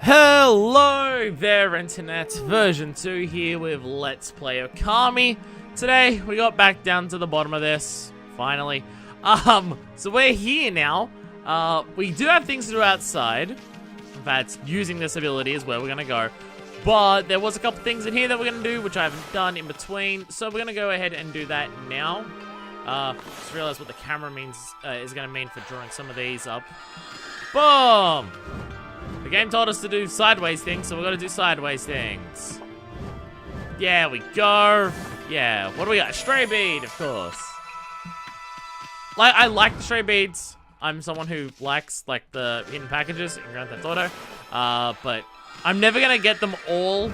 Hello there, Internet. Version 2 here with Let's Play Ōkami. Today, we got back down to the bottom of this, finally. So we're here now. We do have things to do outside. In fact, using this ability is where we're gonna go. But there was a couple things in here that we're gonna do, which I haven't done in between. So we're gonna go ahead and do that now. Just realized what the camera means, is gonna mean for drawing some of these up. Boom! The game told us to do sideways things, so we're gonna do sideways things. Yeah, we go. Yeah, what do we got? Stray bead, of course. I like the stray beads. I'm someone who likes, like, the hidden packages in Grand Theft Auto. But I'm never gonna get them all.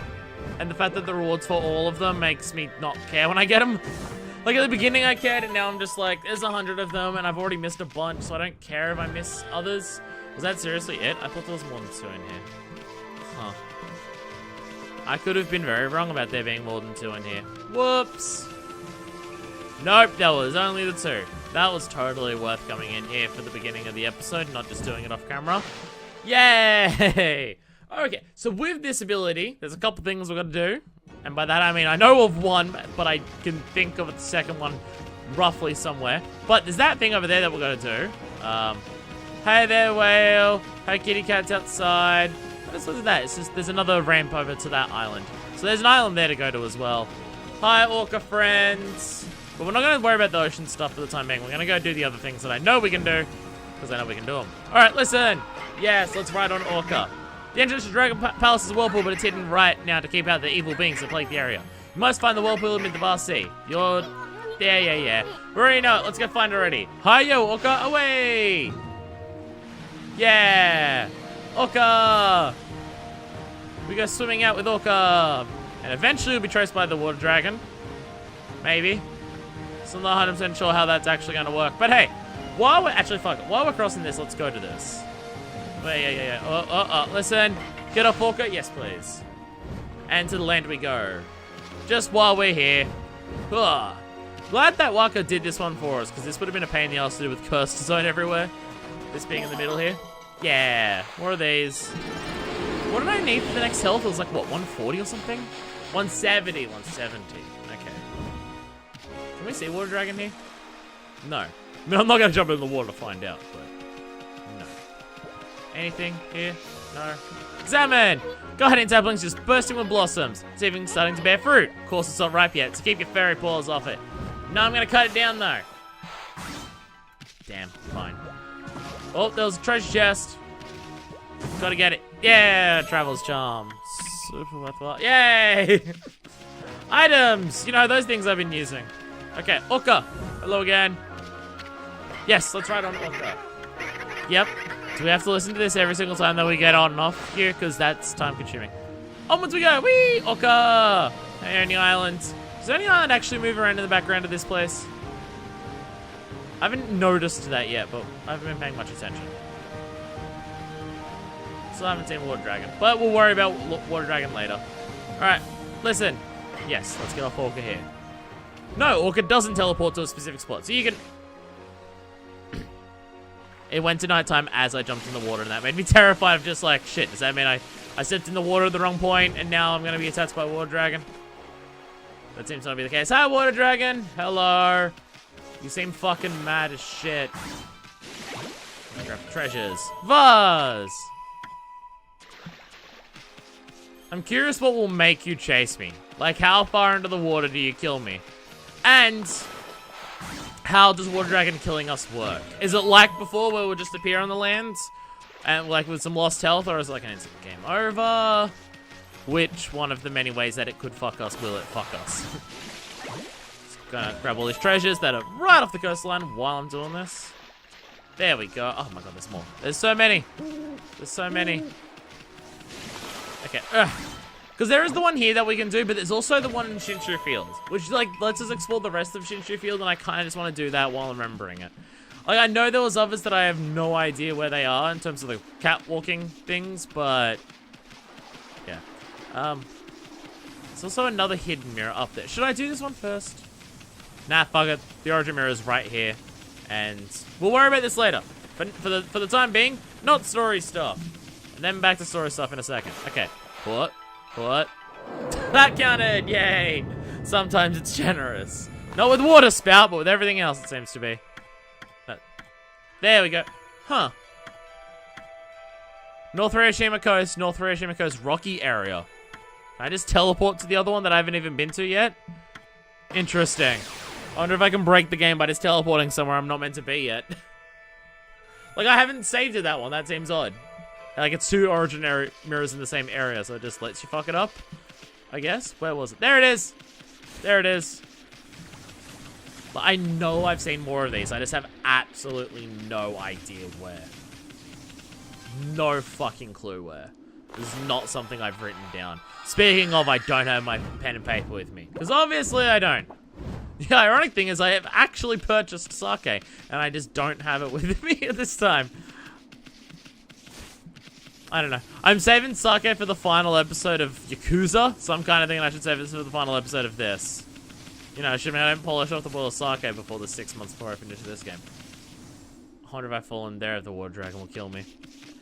And the fact that the rewards for all of them makes me not care when I get them. Like, at the beginning I cared, and now I'm just like, there's 100 of them, and I've already missed a bunch, so I don't care if I miss others. Was that seriously it? I thought there was more than 2 in here. Huh. I could have been very wrong about there being more than 2 in here. Whoops. Nope, that was only the 2. That was totally worth coming in here for the beginning of the episode, not just doing it off camera. Yay! Okay, so with this ability, there's a couple things we're gonna do. And by that I mean, I know of one, but I can think of the second one roughly somewhere. But there's that thing over there that we're gonna do. Hey there, whale. Hey, kitty cat's outside. Let's look at that. It's just, there's another ramp over to that island. So there's an island there to go to as well. Hi, orca friends. But we're not going to worry about the ocean stuff for the time being. We're going to go do the other things that I know we can do, because I know we can do them. All right, listen. Yes, let's ride on Orca. The entrance to Dragon Palace is a whirlpool, but it's hidden right now to keep out the evil beings that plague the area. You must find the whirlpool amid the vast sea. You're... Yeah. We already know it. Let's go find it already. Hi, yo, Orca, away! Yeah! Orca! We go swimming out with Orca. And eventually we'll be traced by the water dragon. Maybe. So I'm not 100% sure how that's actually going to work. But hey, while we're... Actually, fuck it. While we're crossing this, let's go to this. Yeah. Oh. Listen. Get off Orca. Yes, please. And to the land we go. Just while we're here. Ugh. Glad that Waka did this one for us, because this would have been a pain in the ass to do with cursed zone everywhere. This being in the middle here. Yeah, more of these. What did I need for the next health? It was like, what, 140 or something? 170. Okay. Can we see water dragon here? No. I mean, I'm not going to jump in the water to find out, but... No. Anything here? No. Examine! Go ahead and saplings just bursting with blossoms. It's even starting to bear fruit. Of course, it's not ripe yet, so keep your fairy paws off it. No, I'm going to cut it down, though. Damn, fine. Oh, there was a treasure chest. Gotta get it. Yeah, travel's charm. Super worthwhile. Yay! Items! You know, those things I've been using. Okay, Orca. Hello again. Yes, let's ride on Orca. Yep. Do we have to listen to this every single time that we get on and off here? Because that's time consuming. Onwards we go! Whee! Orca! Hey, any islands. Does any island actually move around in the background of this place? I haven't noticed that yet, but I haven't been paying much attention. Still haven't seen Water Dragon, but we'll worry about Water Dragon later. Alright, listen. Yes, let's get off Orca here. No, Orca doesn't teleport to a specific spot, so you can... It went to nighttime as I jumped in the water, and that made me terrified of just like, shit, does that mean I stepped in the water at the wrong point, and now I'm going to be attacked by Water Dragon? That seems not to be the case. Hi, Water Dragon! Hello! You seem fucking mad as shit. Grab treasures. Vase! I'm curious what will make you chase me. Like, how far into the water do you kill me? And how does Water Dragon killing us work? Is it like before where we'll just appear on the land? And like with some lost health? Or is it like an instant game over? Which one of the many ways that it could fuck us will it fuck us? Gonna grab all these treasures that are right off the coastline while I'm doing this. There we go. Oh my god, there's more. There's so many. There's so many. Okay. Because there is the one here that we can do, but there's also the one in Shinshu Field, which like lets us explore the rest of Shinshu Field, and I kind of just want to do that while I'm remembering it. Like, I know there was others that I have no idea where they are in terms of the catwalking things, but yeah. There's also another hidden mirror up there. Should I do this one first? Nah, fuck it. The origin mirror is right here, and we'll worry about this later. But for the time being, not story stuff. And then back to store stuff in a second. Okay. What? That counted! Yay! Sometimes it's generous. Not with water spout, but with everything else it seems to be. There we go. Huh. North Hiroshima Coast, rocky area. Can I just teleport to the other one that I haven't even been to yet? Interesting. I wonder if I can break the game by just teleporting somewhere I'm not meant to be yet. Like, I haven't saved it that one. That seems odd. Like, it's two origin mirrors in the same area, so it just lets you fuck it up, I guess. Where was it? There it is. There it is. But I know I've seen more of these. I just have absolutely no idea where. No fucking clue where. This is not something I've written down. Speaking of, I don't have my pen and paper with me. Because obviously I don't. The ironic thing is I have actually purchased sake, and I just don't have it with me at this time. I don't know. I'm saving sake for the final episode of Yakuza. So I'm kind of thinking I should save this for the final episode of this. You know, I don't polish off the bowl of sake before the 6 months before I finish this game. I wonder if I fall in there if the water dragon will kill me.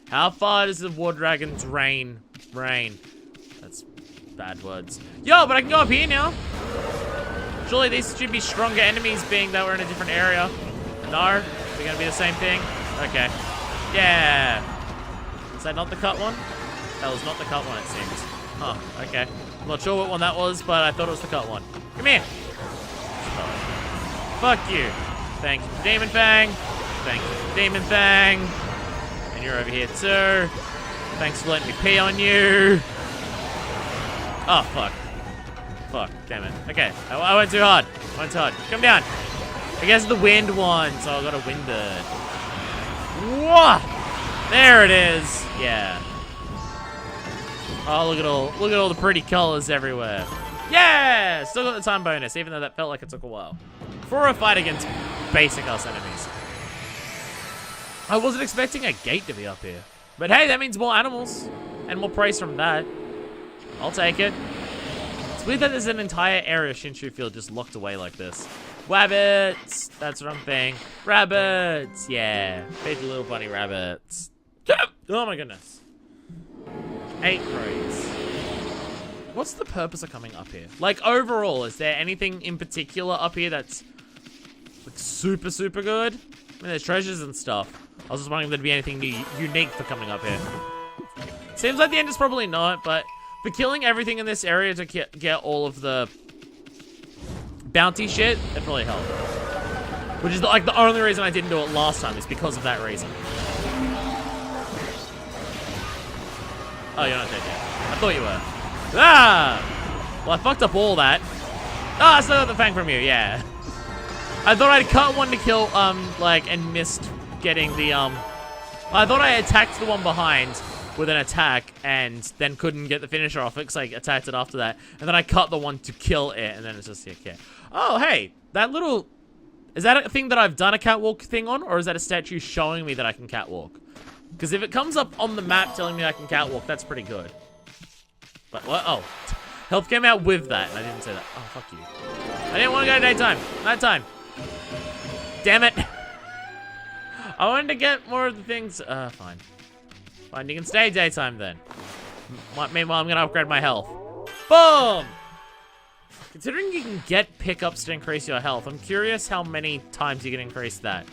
How far does the water dragon's rain? That's bad words. Yo, but I can go up here now. Surely these should be stronger enemies being that we're in a different area. No? They're gonna be the same thing? Okay. Yeah. Is that not the cut one? That was not the cut one, it seems. Oh, okay. I'm not sure what one that was, but I thought it was the cut one. Come here. Fuck you. Thank you, Demon Fang. Thank you, Demon Fang. And you're over here too. Thanks for letting me pee on you. Oh, fuck. Fuck, damn it. Okay, I went too hard. Come down. I guess the wind one, so I got a wind bird. Whoa! There it is. Yeah. Oh, look at all the pretty colors everywhere. Yeah! Still got the time bonus, even though that felt like it took a while. For a fight against basic ass enemies. I wasn't expecting a gate to be up here. But hey, that means more animals. And more praise from that. I'll take it. It's weird that there's an entire area of Shinshu Field just locked away like this. Rabbits! That's what I'm thinking. Rabbits! Yeah. Feed the little bunny rabbits. Oh my goodness. 8 crows. What's the purpose of coming up here? Like, overall, is there anything in particular up here that's like super, super good? I mean, there's treasures and stuff. I was just wondering if there'd be anything unique for coming up here. Seems like the end is probably not, but for killing everything in this area to get all of the bounty shit, that probably helped. Which is like the only reason I didn't do it last time is because of that reason. Oh, you're not dead yet. I thought you were. Ah! Well, I fucked up all that. Ah, I still got the fang from you, yeah. I thought I'd cut one to kill, and missed getting the, I thought I attacked the one behind with an attack and then couldn't get the finisher off it because I attacked it after that. And then I cut the one to kill it, and then it's just, okay. Oh, hey, that little... Is that a thing that I've done a catwalk thing on, or is that a statue showing me that I can catwalk? Because if it comes up on the map telling me I can catwalk, that's pretty good. But what? Oh. Health came out with that, and I didn't say that. Oh, fuck you. I didn't want to go to daytime. Nighttime. Damn it. I wanted to get more of the things. Fine. Fine, you can stay daytime then. Meanwhile, I'm going to upgrade my health. Boom! Considering you can get pickups to increase your health, I'm curious how many times you can increase that.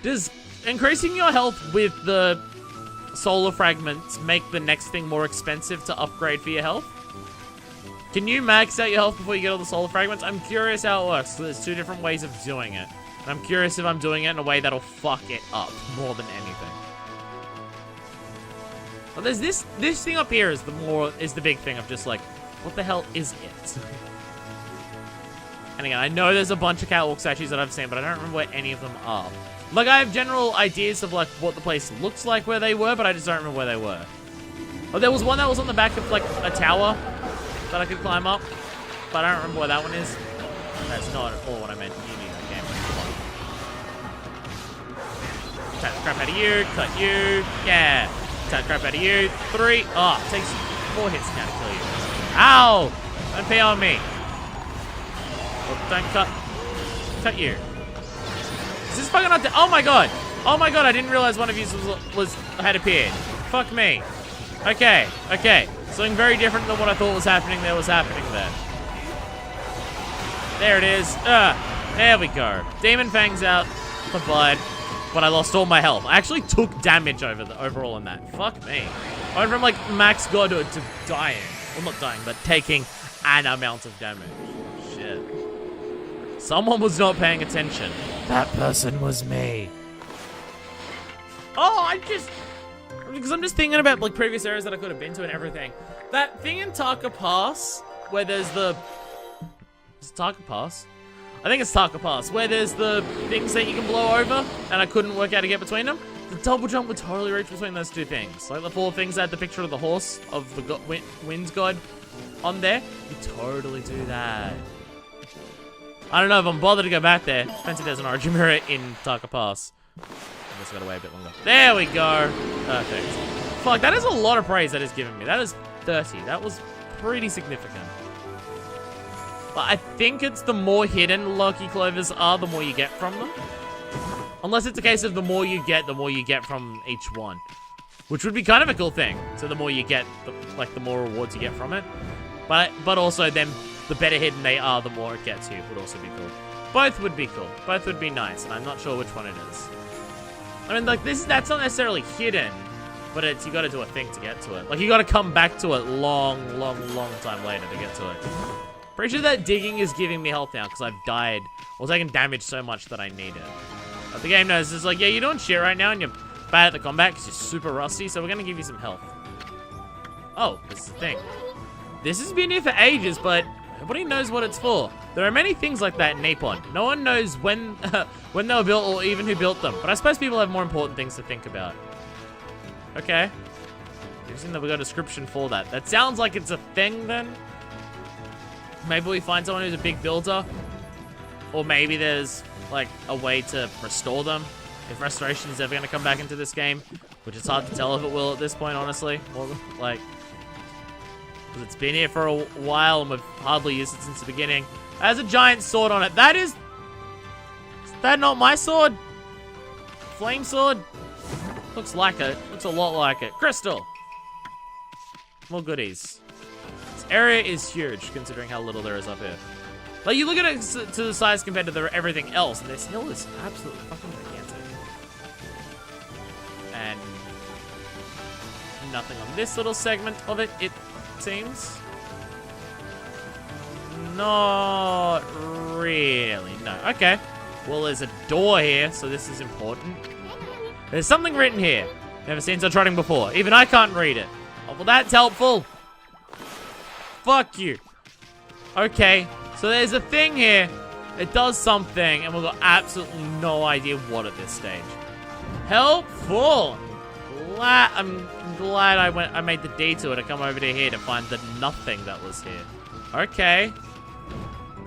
Does increasing your health with the solar fragments make the next thing more expensive to upgrade for your health? Can you max out your health before you get all the solar fragments? I'm curious how it works. So there's 2 different ways of doing it. And I'm curious if I'm doing it in a way that'll fuck it up more than anything. But there's this thing up here is the big thing of just like, what the hell is it? And again, I know there's a bunch of catwalk statues that I've seen, but I don't remember where any of them are. Like, I have general ideas of, like, what the place looks like where they were, but I just don't remember where they were. Oh, there was one that was on the back of, like, a tower that I could climb up, but I don't remember where that one is. That's not at all what I meant. You need that game. Attack the crap out of you. Cut you. Yeah. Attack the crap out of you. 3. Oh, it takes 4 hits now to kill you. Ow! Don't pee on me. Oh, don't cut you. Is this fucking not dead? Oh my god! Oh my god, I didn't realize one of you had appeared. Fuck me. Okay, okay. Something very different than what I thought was happening there was happening there. There it is. There we go. Demon Fang's out. Fine. But I lost all my health. I actually took damage overall in that. Fuck me. I went from like max godhood to dying. Well, not dying, but taking an amount of damage. Shit. Someone was not paying attention. That person was me. Oh, because I'm just thinking about like previous areas that I could have been to and everything. That thing in Taka Pass where there's the... Is it Taka Pass? I think it's Taka Pass, where there's the things that you can blow over, and I couldn't work out how to get between them. The double jump would totally reach between those two things. Like the 4 things that had the picture of the horse, of the wind god on there. You totally do that. I don't know if I'm bothered to go back there. Fancy there's an origin mirror in Taka Pass. I guess I gotta wait a bit longer. There we go. Perfect. Fuck, that is a lot of praise that is giving me. That is 30. That was pretty significant. But I think it's the more hidden Lucky Clovers are, the more you get from them. Unless it's a case of the more you get from each one. Which would be kind of a cool thing. So the more you get, the more rewards you get from it. But also then, the better hidden they are, the more it gets you. Would also be cool. Both would be cool. Both would be nice, and I'm not sure which one it is. I mean, like, that's not necessarily hidden. But you gotta do a thing to get to it. Like, you gotta come back to it long time later to get to it. Pretty sure that digging is giving me health now because I've died or taken damage so much that I need it. But the game knows it's like, yeah, you're doing shit right now and you're bad at the combat because you're super rusty, so we're going to give you some health. Oh, this is the thing. This has been here for ages, but nobody knows what it's for. There are many things like that in Nippon. No one knows when they were built or even who built them. But I suppose people have more important things to think about. Okay. Interesting that we got a description for that. That sounds like it's a thing then. Maybe we find someone who's a big builder. Or maybe there's, like, a way to restore them. If restoration is ever going to come back into this game. Which it's hard to tell if it will at this point, honestly. Well, like, because it's been here for a while and we've hardly used it since the beginning. It has a giant sword on it. That is... Is that not my sword? Flame sword? Looks like it. Looks a lot like it. Crystal! More goodies. Area is huge, considering how little there is up here. Like, you look at it to the size compared to everything else, and this hill is absolutely fucking gigantic. And nothing on this little segment of it, it seems. Not really, no. Okay. Well, there's a door here, so this is important. There's something written here. Never seen such writing before. Even I can't read it. Oh, well, that's helpful. Fuck you. Okay, so there's a thing here. It does something, and we've got absolutely no idea what at this stage. Helpful. I'm glad I made the detour to come over to here to find the nothing that was here. Okay.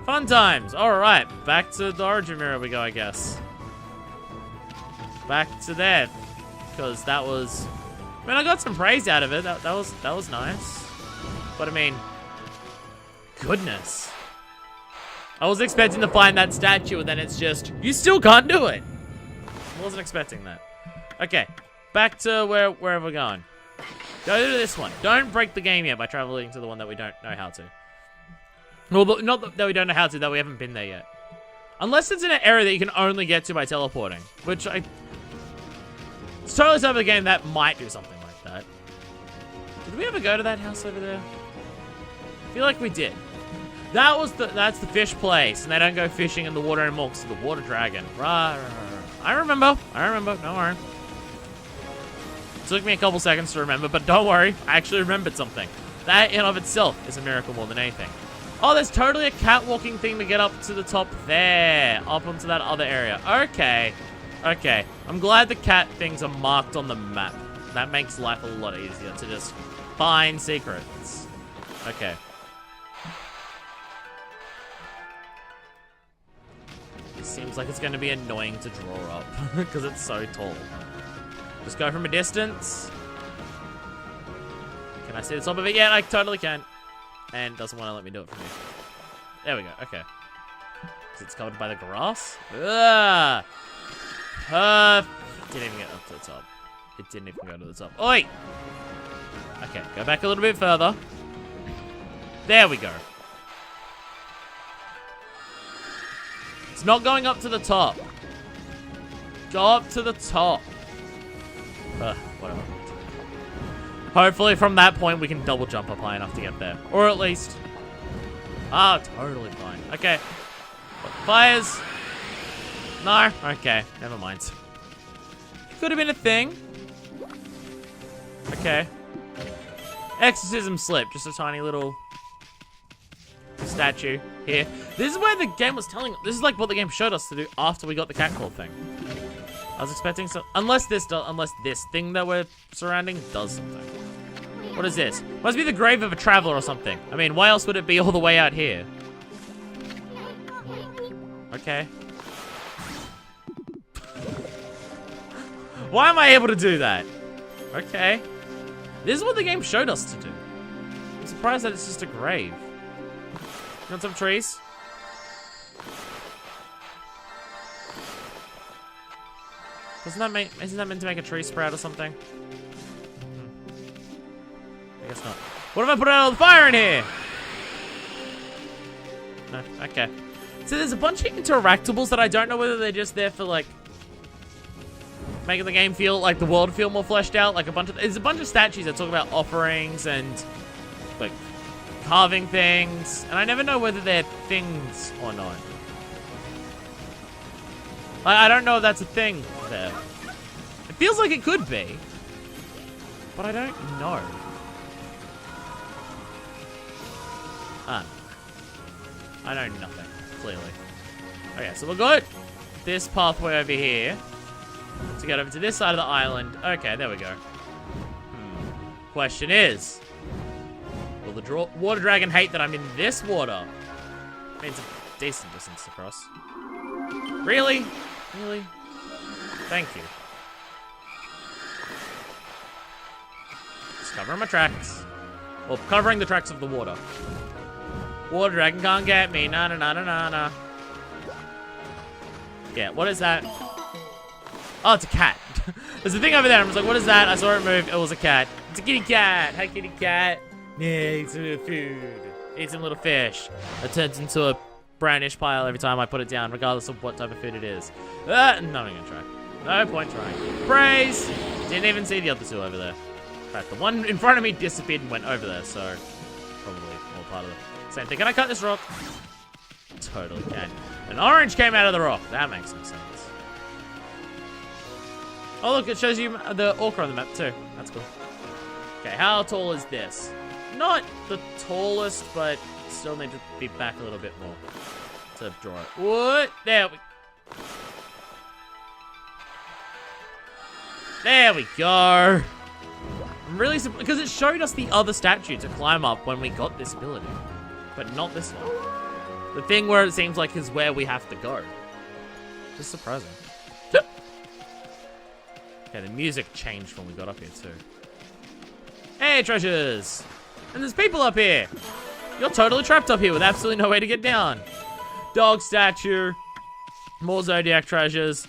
Fun times. All right, back to the origin mirror we go, I guess. Back to there, because that was. I mean, I got some praise out of it. That was nice. But I mean. Goodness. I was expecting to find that statue and then it's just, you still can't do it. I wasn't expecting that. Okay, back to wherever we're going. Go to this one. Don't break the game yet by traveling to the one that we don't know how to. Well, not that we don't know how to, that we haven't been there yet. Unless it's in an area that you can only get to by teleporting. Which it's totally some of the game that might do something like that. Did we ever go to that house over there? I feel like we did. That's the fish place, and they don't go fishing in the water anymore because of the water dragon. Right. I remember, don't worry. It took me a couple seconds to remember, but don't worry, I actually remembered something. That in of itself is a miracle more than anything. Oh, there's totally a catwalking thing to get up to the top there, up onto that other area. Okay. I'm glad the cat things are marked on the map. That makes life a lot easier to just find secrets. Okay. Seems like it's going to be annoying to draw up because it's so tall. Just go from a distance. Can I see the top of it? Yeah, I totally can. And doesn't want to let me do it from here. There we go. Okay. Because it's covered by the grass. Ugh. Didn't even get up to the top. It didn't even go to the top. Oi! Okay, go back a little bit further. There we go. It's not going up to the top. Go up to the top. Whatever. Hopefully from that point we can double jump up high enough to get there. Or at least... Ah, totally fine. Okay. Fires. No? Okay, never mind. Could have been a thing. Okay. Exorcism slip. Just a tiny little statue here. This is where the game was telling... This is like what the game showed us to do after we got the catcall thing. I was expecting some... Unless this thing that we're surrounding does something. What is this? Must be the grave of a traveler or something. I mean, why else would it be all the way out here? Okay. Why am I able to do that? Okay. This is what the game showed us to do. I'm surprised that it's just a grave. You want some trees? Isn't that meant to make a tree sprout or something? I guess not. What if I put out all the fire in here? No, okay. So there's a bunch of interactables that I don't know whether they're just there for like making the game feel like the world feel more fleshed out. Like there's a bunch of statues that talk about offerings and like carving things, and I never know whether they're things or not. I don't know if that's a thing there. It feels like it could be, but I don't know. I know nothing, clearly. Okay, so we've got this pathway over here to get over to this side of the island. Okay, there we go. Question is, will the water dragon hate that I'm in this water? I mean, it's a decent distance across. Really? Really? Thank you. Just covering my tracks. Well, covering the tracks of the water. Water dragon can't get me. Na na na na na na. Yeah, what is that? Oh, it's a cat. There's a thing over there. I was like, what is that? I saw it move. It was a cat. It's a kitty cat. Hi, kitty cat. Yeah, eat some little food. Eat some little fish. It turns into a brownish pile every time I put it down, regardless of what type of food it is. No, I'm not gonna try. No point trying. Praise! Didn't even see the other two over there. In fact, the one in front of me disappeared and went over there, so probably all part of the same thing. Can I cut this rock? Totally can. An orange came out of the rock. That makes some sense. Oh, look, it shows you the orca on the map, too. That's cool. Okay, how tall is this? Not the tallest, but still need to be back a little bit more to draw it. What? There we go. I'm really surprised, because it showed us the other statue to climb up when we got this ability, but not this one. The thing where it seems like is where we have to go. Just surprising. Okay, the music changed when we got up here too. Hey, treasures! And there's people up here! You're totally trapped up here with absolutely no way to get down. Dog statue. More Zodiac treasures.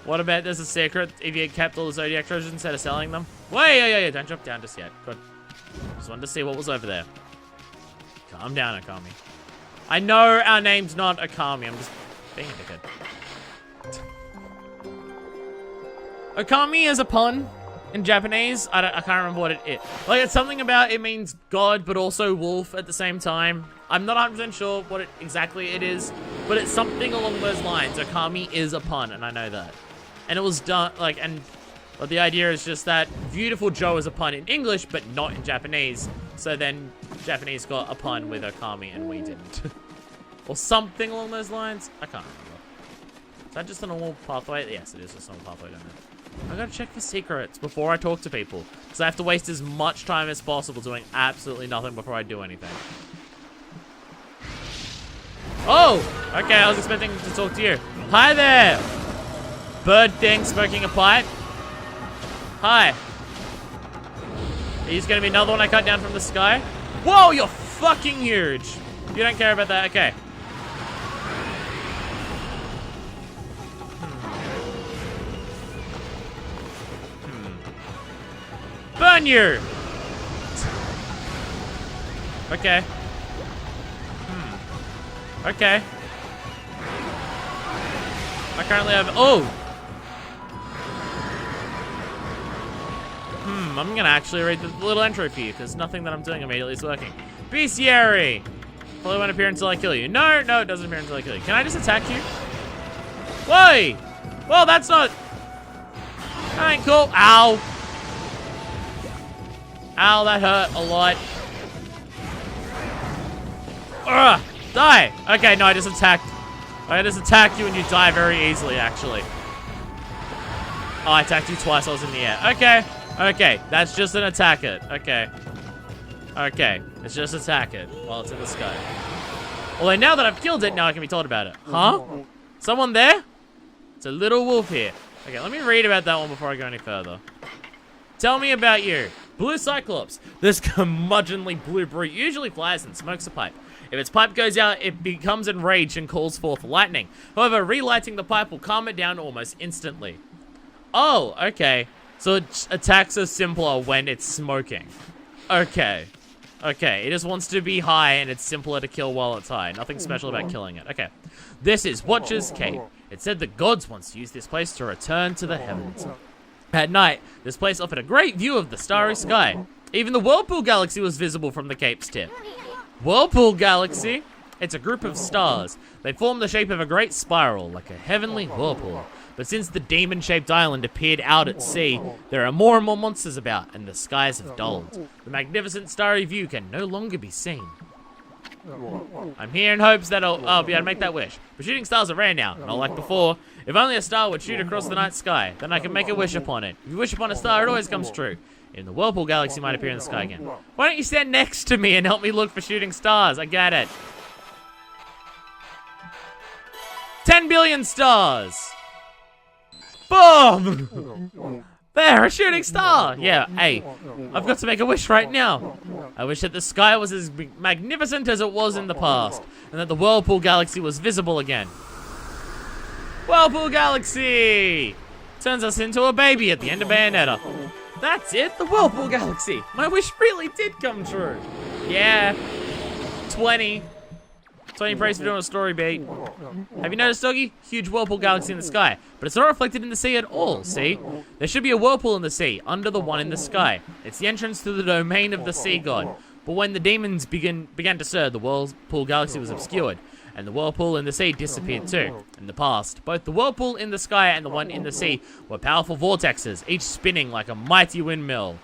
What about there's a secret if you had kept all the Zodiac treasures instead of selling them? Wait, yeah, don't jump down just yet. Good. Just wanted to see what was over there. Calm down, Ōkami. I know our name's not Ōkami. I'm just being a dickhead. Ōkami is a pun in Japanese. I can't remember what it is. Like, it's something about it means God, but also wolf at the same time. I'm not 100% sure what exactly it is, but it's something along those lines. Ōkami is a pun, and I know that. And it was done, like, but the idea is just that Beautiful Joe is a pun in English, but not in Japanese. So then Japanese got a pun with Ōkami, and we didn't. Or something along those lines. I can't remember. Is that just a normal pathway? Yes, it is just a normal pathway down there. I gotta check for secrets before I talk to people, because I have to waste as much time as possible doing absolutely nothing before I do anything. Oh! Okay, I was expecting to talk to you. Hi there! Bird thing smoking a pipe. Hi. Are you just gonna be another one I cut down from the sky? Whoa, you're fucking huge! You don't care about that? Okay. Burn you! Okay. Okay. I currently have... Oh! I'm gonna actually read the little entry for you, because nothing that I'm doing immediately is working. Bestiary! Probably won't appear until I kill you. No, it doesn't appear until I kill you. Can I just attack you? Why? Well, that's not... That ain't cool. Ow. Ow, that hurt a lot. Ugh, die. Okay, no, I just attacked you and you die very easily, actually. Oh, I attacked you twice, I was in the air. Okay. Okay, that's just an attack it. Okay. Okay, let's just attack it while it's in the sky. Although now that I've killed it, now I can be told about it. Huh? Someone there? It's a little wolf here. Okay, let me read about that one before I go any further. Tell me about you. Blue Cyclops. This curmudgeonly blue brute usually flies and smokes a pipe. If its pipe goes out, it becomes enraged and calls forth lightning. However, relighting the pipe will calm it down almost instantly. Oh, okay. So attacks are simpler when it's smoking. Okay. Okay, it just wants to be high and it's simpler to kill while it's high. Nothing special about killing it. Okay. This is Watcher's Cape. It said the gods once used this place to return to the heavens. At night, this place offered a great view of the starry sky. Even the Whirlpool Galaxy was visible from the cape's tip. Whirlpool Galaxy? It's a group of stars. They form the shape of a great spiral, like a heavenly whirlpool. But since the demon-shaped island appeared out at sea, there are more and more monsters about, and the skies have dulled. The magnificent starry view can no longer be seen. I'm here in hopes that I'll be able to make that wish. But shooting stars are rare now, not like before. If only a star would shoot across the night sky, then I can make a wish upon it. If you wish upon a star, it always comes true. And the Whirlpool Galaxy might appear in the sky again. Why don't you stand next to me and help me look for shooting stars? I get it. 10 billion stars! Boom! There, a shooting star! Yeah, hey, I've got to make a wish right now. I wish that the sky was as magnificent as it was in the past, and that the Whirlpool Galaxy was visible again. Whirlpool Galaxy! Turns us into a baby at the end of Bayonetta. That's it, the Whirlpool Galaxy. My wish really did come true. Yeah, 20 praise for doing a story beat. Have you noticed, Doggy? Huge Whirlpool Galaxy in the sky. But it's not reflected in the sea at all, see? There should be a whirlpool in the sea, under the one in the sky. It's the entrance to the domain of the sea god. But when the demons began to stir, the Whirlpool Galaxy was obscured. And the whirlpool in the sea disappeared too. In the past, both the whirlpool in the sky and the one in the sea were powerful vortexes, each spinning like a mighty windmill.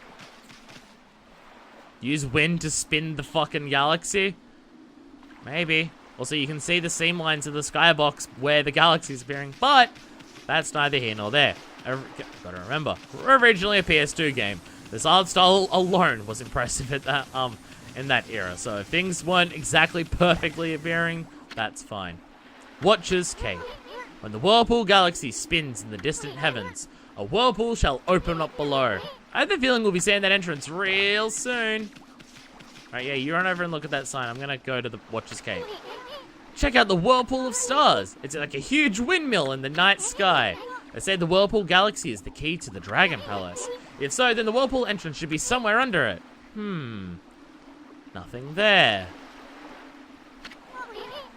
Use wind to spin the fucking galaxy? Maybe. Also, you can see the seam lines of the skybox where the galaxy is appearing, but that's neither here nor there. Gotta remember, we're originally a PS2 game. This art style alone was impressive at that, in that era. So if things weren't exactly perfectly appearing, that's fine. Watcher's Cape. When the Whirlpool Galaxy spins in the distant heavens, a whirlpool shall open up below. I have the feeling we'll be seeing that entrance real soon. Alright, yeah, you run over and look at that sign. I'm gonna go to the Watcher's Cape. Check out the Whirlpool of Stars. It's like a huge windmill in the night sky. They say the Whirlpool Galaxy is the key to the Dragon Palace. If so, then the Whirlpool entrance should be somewhere under it. Nothing there.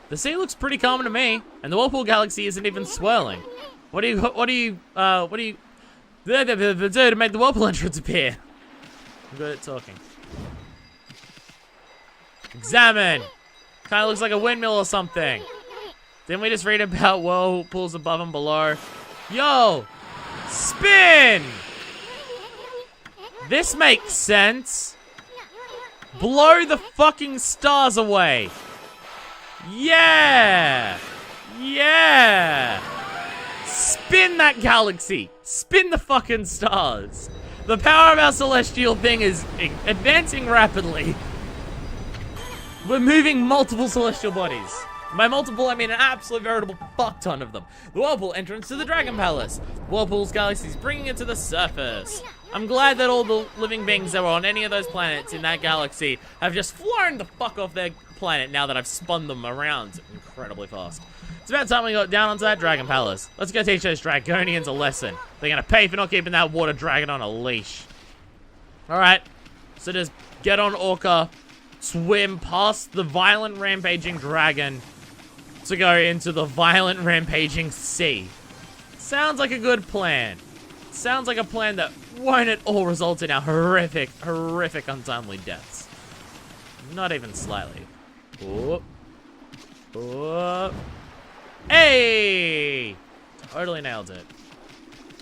The sea looks pretty calm to me, and the Whirlpool Galaxy isn't even swirling. What do you do to make the Whirlpool entrance appear? I'm good at talking. Examine! Kinda looks like a windmill or something. Didn't we just read about whirlpools above and below? Yo! Spin! This makes sense. Blow the fucking stars away. Yeah! Yeah! Spin that galaxy! Spin the fucking stars! The power of our celestial thing is advancing rapidly. We're moving multiple celestial bodies. By multiple, I mean an absolute veritable fuck ton of them. The Whirlpool entrance to the Dragon Palace. Whirlpool's galaxy is bringing it to the surface. I'm glad that all the living beings that were on any of those planets in that galaxy have just flown the fuck off their planet now that I've spun them around incredibly fast. It's about time we got down onto that Dragon Palace. Let's go teach those Dragonians a lesson. They're gonna pay for not keeping that water dragon on a leash. Alright, so just get on Orca swim past the violent rampaging dragon to go into the violent rampaging sea. Sounds like a good plan. Sounds like a plan that won't at all result in our horrific, horrific untimely deaths. Not even slightly. Oh. Oh. Hey! Totally nailed it.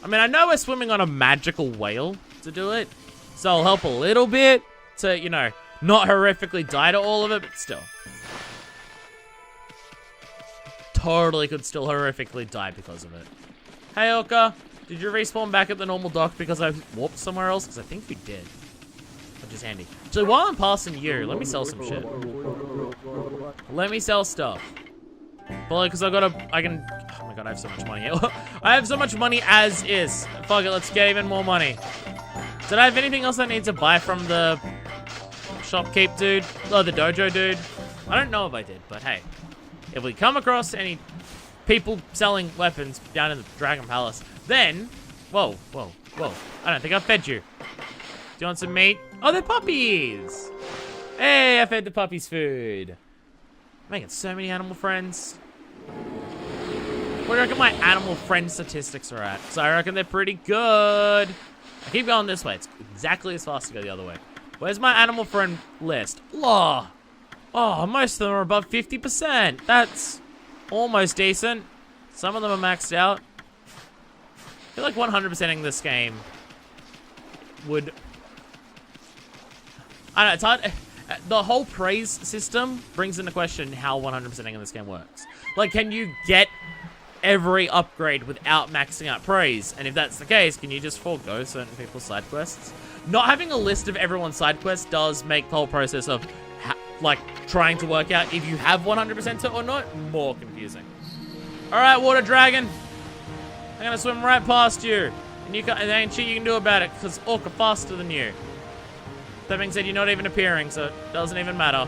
I mean, I know we're swimming on a magical whale to do it, so I'll help a little bit to, you know, not horrifically die to all of it, but still. Totally could still horrifically die because of it. Hey, Oka, did you respawn back at the normal dock because I warped somewhere else? Because I think we did. Which is handy. Actually, while I'm passing you, let me sell some shit. Let me sell stuff. Well, because I can, oh my god, I have so much money here. I have so much money as is. Fuck it, let's get even more money. Did I have anything else I need to buy from the shopkeep dude? Oh, the dojo dude? I don't know if I did, but hey. If we come across any people selling weapons down in the Dragon Palace, then, whoa, whoa, whoa. I don't think I fed you. Do you want some meat? Oh, they're puppies. Hey, I fed the puppies food. I'm making so many animal friends. What do you reckon my animal friend statistics are at? So I reckon they're pretty good. I keep going this way. It's exactly as fast to go the other way. Where's my animal friend list? Law. Oh, most of them are above 50%. That's almost decent. Some of them are maxed out. I feel like 100%ing this game would... I don't know, it's hard... The whole praise system brings into question how 100%ing in this game works. Like, can you get every upgrade without maxing out praise? And if that's the case, can you just forego certain people's side quests? Not having a list of everyone's side quests does make the whole process of, like, trying to work out if you have 100% it or not more confusing. Alright, water dragon. I'm gonna swim right past you. And you can't, and there ain't shit you can do about it, because Orca faster than you. That being said, you're not even appearing, so it doesn't even matter.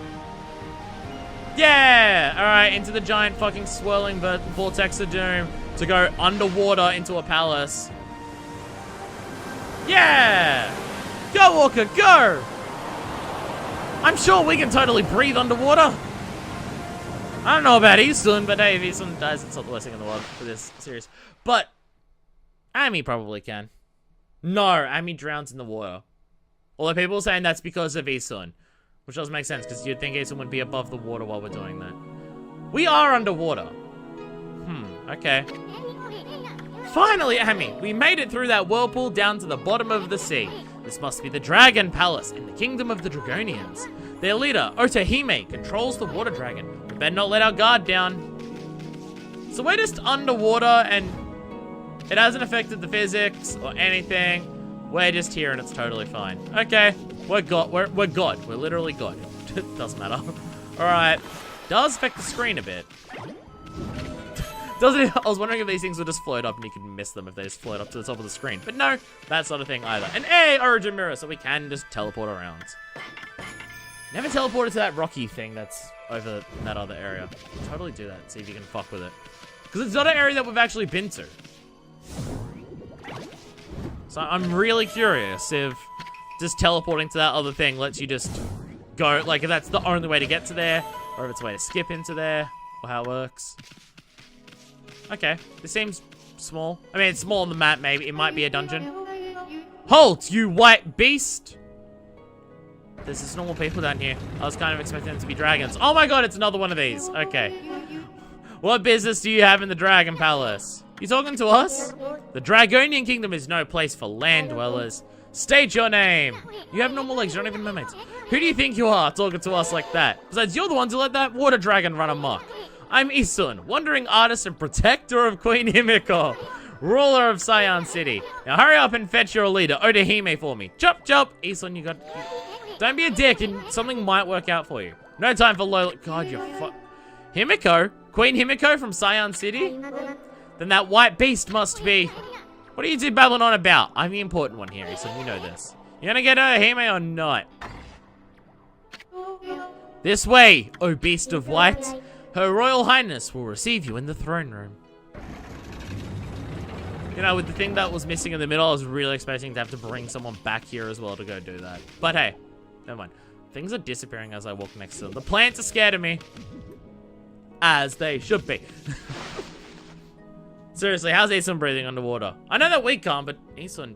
Yeah! Alright, into the giant fucking swirling vortex of doom to go underwater into a palace. Yeah! Go, Orca, go! I'm sure we can totally breathe underwater. I don't know about Eastern, but hey, if Eastern dies, it's not the worst thing in the world for this series. But Amy probably can. No, Amy drowns in the water. Although people are saying that's because of Eastern, which doesn't make sense because you'd think Eastern would be above the water while we're doing that. We are underwater. Okay. Finally, Amy, we made it through that whirlpool down to the bottom of the sea. This must be the Dragon Palace in the Kingdom of the Dragonians. Their leader, Otohime, controls the water dragon. We better not let our guard down. So we're just underwater and it hasn't affected the physics or anything. We're just here and it's totally fine. Okay, we're God. We're God. We're literally God. It doesn't matter. All right. Does affect the screen a bit. Doesn't it? I was wondering if these things would just float up and you could miss them if they just float up to the top of the screen. But no, that's not a thing either. And hey, origin mirror, so we can just teleport around. Never teleported to that rocky thing that's over in that other area. Totally do that. See if you can fuck with it. Because it's not an area that we've actually been to. So I'm really curious if just teleporting to that other thing lets you just go, like if that's the only way to get to there, or if it's a way to skip into there, or how it works. Okay, this seems small. I mean, it's small on the map, maybe. It might be a dungeon. Halt, you white beast! There's just normal people down here. I was kind of expecting them to be dragons. Oh my god, it's another one of these. Okay. What business do you have in the Dragon Palace? You talking to us? The Dragonian Kingdom is no place for land dwellers. State your name. You have normal legs, you're not even mermaids. Who do you think you are talking to us like that? Besides, you're the ones who let that water dragon run amok. I'm Isun, wandering artist and protector of Queen Himiko, ruler of Scion City. Now hurry up and fetch your leader, Otohime, for me. Chop, chop. Isun, you got... Don't be a dick and something might work out for you. No time for low... God, you're Himiko? Queen Himiko from Scion City? Then that white beast must be... What are you two babbling on about? I'm the important one here, Isun, you know this. You gonna get Otohime or not? This way, O beast of white. Her Royal Highness will receive you in the throne room. You know, with the thing that was missing in the middle, I was really expecting to have to bring someone back here as well to go do that. But hey, never mind. Things are disappearing as I walk next to them. The plants are scared of me. As they should be. Seriously, how's Aeson breathing underwater? I know that we can't, but Aeson...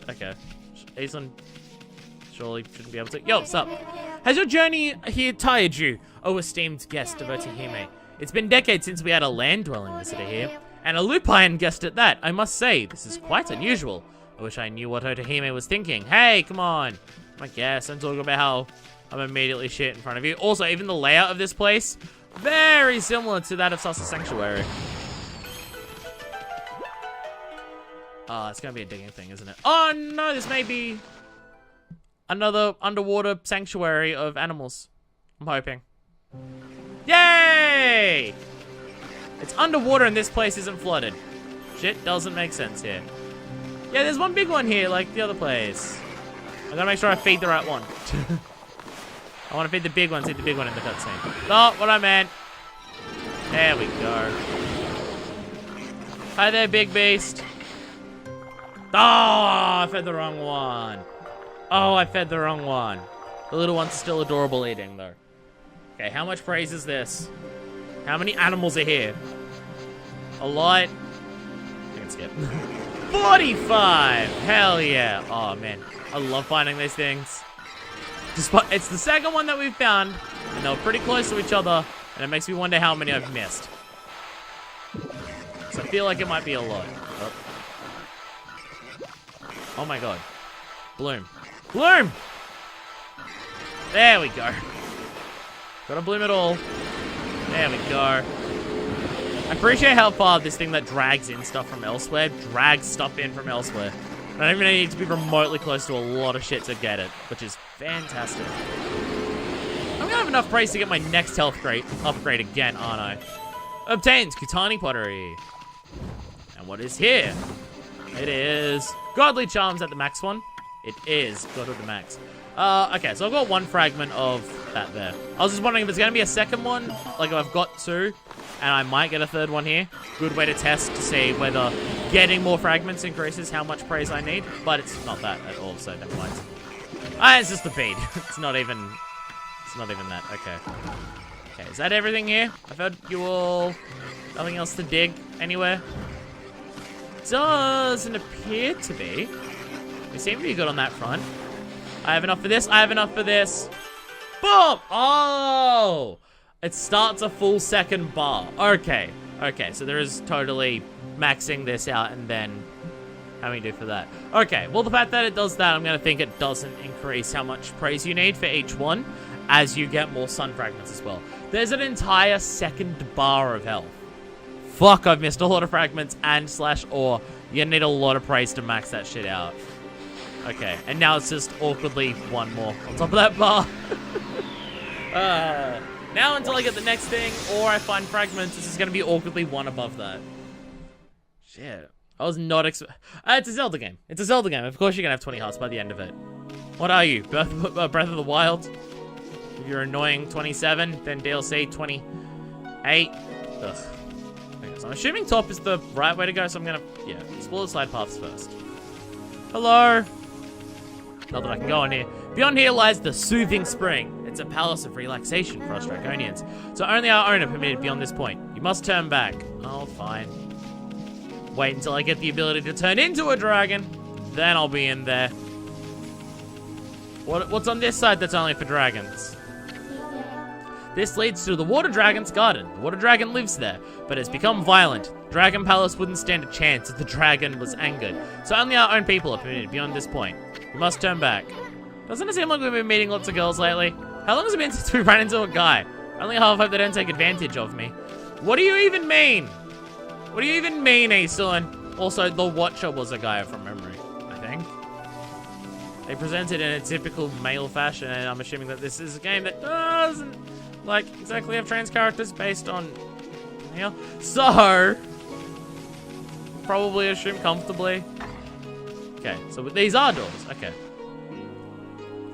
Okay. Aeson surely shouldn't be able to... Yo, what's up? Has your journey here tired you, oh esteemed guest of Otahime? It's been decades since we had a land-dwelling visitor here, and a lupine guest at that. I must say, this is quite unusual. I wish I knew what Otahime was thinking. Hey, come on. I guess I'm talking about how I'm immediately shit in front of you. Also, even the layout of this place, very similar to that of Sasa Sanctuary. Oh, it's gonna be a digging thing, isn't it? Oh no, this may be another underwater sanctuary of animals. I'm hoping. Yay! It's underwater and this place isn't flooded. Shit doesn't make sense here. Yeah, there's one big one here, like the other place. I gotta make sure I feed the right one. I want to feed the big one, see the big one in the cutscene. Not what I meant. There we go. Hi there, big beast. Oh, I fed the wrong one. Oh, I fed the wrong one. The little one's still adorable eating, though. Okay, how much praise is this? How many animals are here? A lot. I can skip. 45! Hell yeah. Oh, man. I love finding these things. It's the second one that we've found, and they're pretty close to each other, and it makes me wonder how many I've missed. So I feel like it might be a lot. Oh my god. Bloom. Bloom! There we go. Gotta bloom it all. There we go. I appreciate how far this thing that drags in stuff from elsewhere drags stuff in from elsewhere. I don't even need to be remotely close to a lot of shit to get it, which is fantastic. I'm gonna have enough praise to get my next health upgrade again, aren't I? Obtains Kutani pottery. And what is here? It is godly charms at the max one. It is god of the max. Okay, so I've got one fragment of that there. I was just wondering if there's gonna be a second one, like if I've got two, and I might get a third one here. Good way to test to see whether getting more fragments increases how much praise I need, but it's not that at all, so never mind. It's just the bead. It's not even that. Okay. Okay, is that everything here? I've heard you all. Nothing else to dig anywhere? Doesn't appear to be. We seem to be good on that front. I have enough for this. I have enough for this. Boom! Oh! It starts a full second bar. Okay. Okay, so there is totally maxing this out and then how many do for that? Okay, well the fact that it does that, I'm going to think it doesn't increase how much praise you need for each one as you get more sun fragments as well. There's an entire second bar of health. Fuck, I've missed a lot of fragments and / ore. You're gonna need a lot of praise to max that shit out. Okay, and now it's just awkwardly one more on top of that bar. Now until I get the next thing or I find fragments, this is gonna be awkwardly one above that. Shit. I was not it's a Zelda game. It's a Zelda game. Of course you're gonna have 20 hearts by the end of it. What are you? Breath of the Wild? If you're annoying 27, then DLC 28. Ugh. Okay, so I'm assuming top is the right way to go, so I'm gonna, yeah, explore the side paths first. Hello? Not that I can go in here. Beyond here lies the Soothing Spring. It's a palace of relaxation for us Draconians. So only our own are permitted beyond this point. You must turn back. Oh, fine. Wait until I get the ability to turn into a dragon. Then I'll be in there. What's on this side that's only for dragons? This leads to the Water Dragon's garden. The Water Dragon lives there, but has become violent. Dragon Palace wouldn't stand a chance if the dragon was angered. So only our own people are permitted beyond this point. We must turn back. Doesn't it seem like we've been meeting lots of girls lately? How long has it been since we ran into a guy? Only half hope they don't take advantage of me. What do you even mean? What do you even mean, Aeson? Also, the Watcher was a guy from memory, I think. They presented in a typical male fashion, and I'm assuming that this is a game that doesn't, like, exactly have trans characters based on, you know? So, probably assume comfortably. Okay, so these are doors, okay.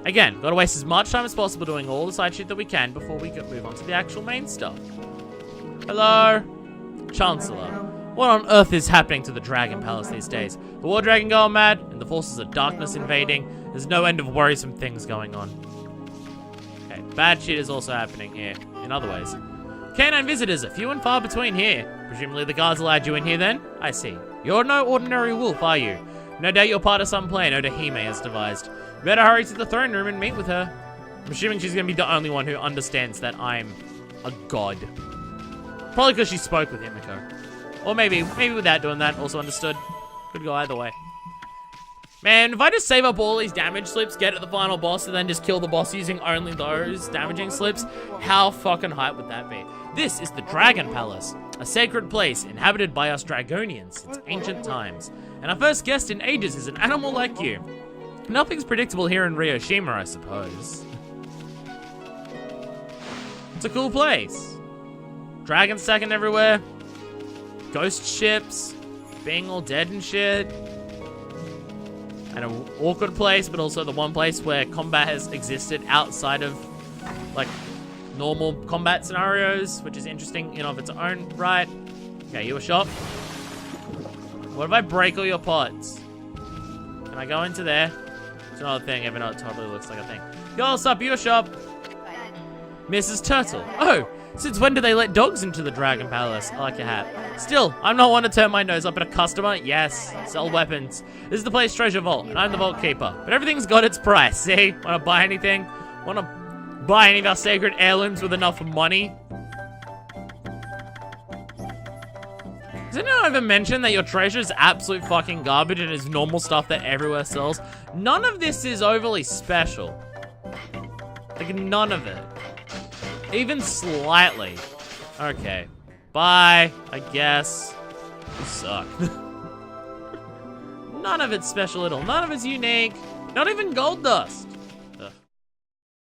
Again, gotta waste as much time as possible doing all the side shit that we can before we move on to the actual main stuff. Hello? Chancellor. What on earth is happening to the Dragon Palace these days? The War Dragon going mad, and the forces of darkness invading. There's no end of worrisome things going on. Anyway, bad shit is also happening here in other ways. Canine visitors are few and far between here. Presumably the guards allowed you in here then? I see. You're no ordinary wolf, are you? No doubt you're part of some plan Odahime has devised. You better hurry to the throne room and meet with her. I'm assuming she's gonna be the only one who understands that I'm a god. Probably because she spoke with Himiko. Or maybe without doing that, also understood. Could go either way. Man, if I just save up all these damage slips, get to the final boss, and then just kill the boss using only those damaging slips, how fucking hype would that be? This is the Dragon Palace, a sacred place inhabited by us Dragonians since ancient times. And our first guest in ages is an animal like you. Nothing's predictable here in Ryoshima, I suppose. It's a cool place. Dragons stacking everywhere. Ghost ships. Being all dead and shit. And an awkward place, but also the one place where combat has existed outside of, like, normal combat scenarios, which is interesting in of its own right. Okay, you a shop? What if I break all your pots? Can I go into there? It's another thing, even though it totally looks like a thing. Yo, what's up, your shop? Mrs. Turtle. Oh, since when do they let dogs into the Dragon Palace? I like your hat. Still, I'm not one to turn my nose up at a customer. Yes, sell weapons. This is the place treasure vault, and I'm the vault keeper. But everything's got its price, see? Wanna buy anything? Wanna buy any of our sacred heirlooms with enough money? Does anyone ever mention that your treasure is absolute fucking garbage and is normal stuff that everywhere sells? None of this is overly special. Like, none of it. Even slightly. Okay. Bye, I guess. You suck. None of it's special at all. None of it's unique. Not even gold dust.